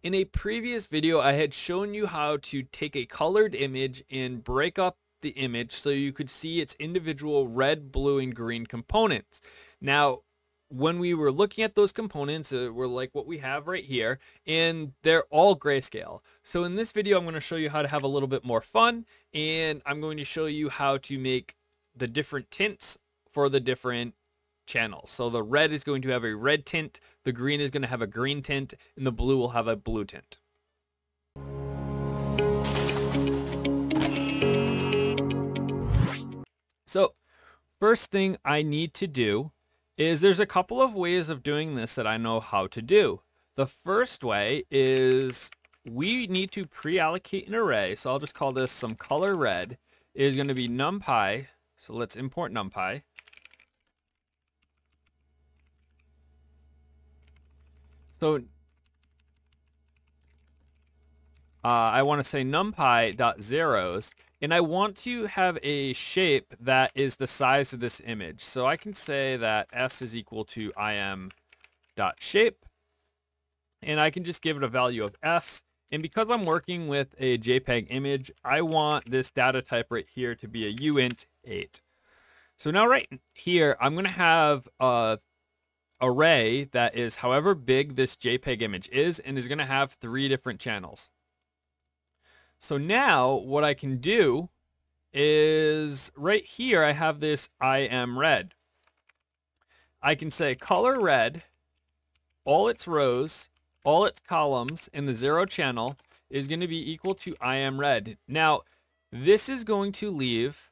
In a previous video, I had shown you how to take a colored image and break up the image so you could see its individual red, blue, and green components. Now, when we were looking at those components, were like what we have right here, and they're all grayscale. So in this video, I'm going to show you how to have a little bit more fun, and I'm going to show you how to make the different tints for the different channels. So the red is going to have a red tint, the green is going to have a green tint, and the blue will have a blue tint. So first thing I need to do is there's a couple of ways of doing this that I know how to do. The first way is we need to pre-allocate an array. So I'll just call this some color red. It is going to be numpy. So let's import numpy. So I want to say numpy.zeros, and I want to have a shape that is the size of this image. So I can say that s is equal to im.shape, and I can just give it a value of s. And because I'm working with a JPEG image, I want this data type right here to be a uint 8. So now right here, I'm going to have a array that is however big this JPEG image is, and is going to have 3 different channels. So now what I can do is right here I have this IM_red. I can say color red, all its rows, all its columns in the 0 channel is going to be equal to IM_red. Now this is going to leave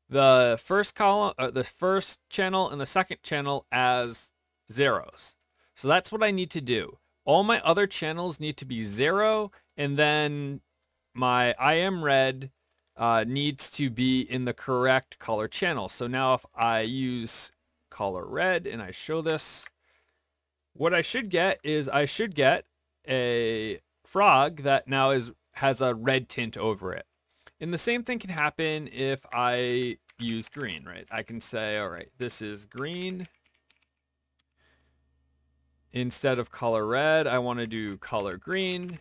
the first column, the first channel and the second channel as zeros. So that's what I need to do. All my other channels need to be 0, and then my IM_red needs to be in the correct color channel. So now if I use color red and I show this, what I should get is I should get a frog that now has a red tint over it. And the same thing can happen if I use green, right? I can say, all right, this is green. Instead of color red, I want to do color green.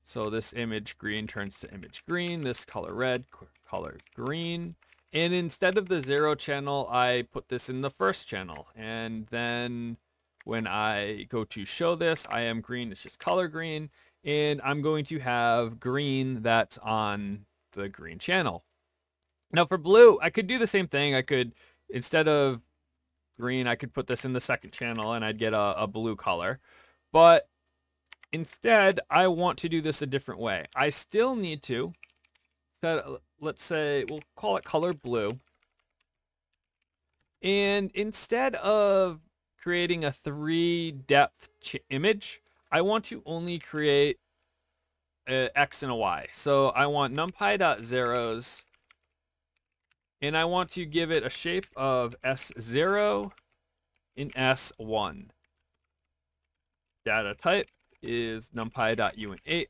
So this image green turns to image green, this color red, color green. And instead of the 0 channel, I put this in the first channel. And then when I go to show this, I am green, it's just color green. And I'm going to have green that's on the green channel. Now for blue, I could do the same thing. I could, instead of green, I could put this in the second channel and I'd get a blue color. But instead, I want to do this a different way. I still need to set, let's say, we'll call it color blue. And instead of creating a 3 depth image, I want to only create a X and a Y. So I want numpy.zeros, and I want to give it a shape of S0 and S1. Data type is numpy.uint8.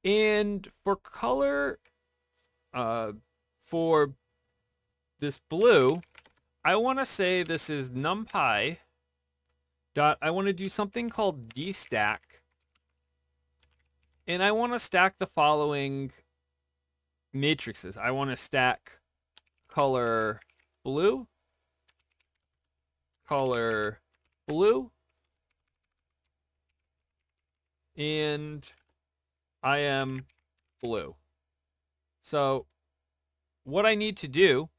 And for color, for this blue, I want to say this is numpy. I want to do something called dstack. And I want to stack the following matrices. I want to stack color blue, color blue, and IM blue. So what I need to do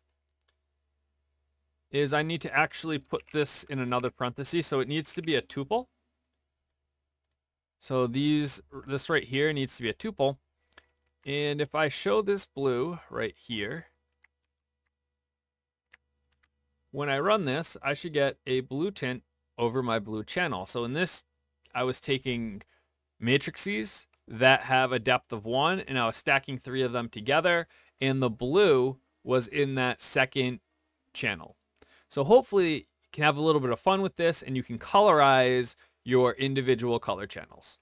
is I need to actually put this in another parenthesis, so it needs to be a tuple. So this right here needs to be a tuple. And if I show this blue right here, when I run this, I should get a blue tint over my blue channel. So in this, I was taking matrices that have a depth of 1, and I was stacking 3 of them together, and the blue was in that second channel. So hopefully you can have a little bit of fun with this, and you can colorize your individual color channels.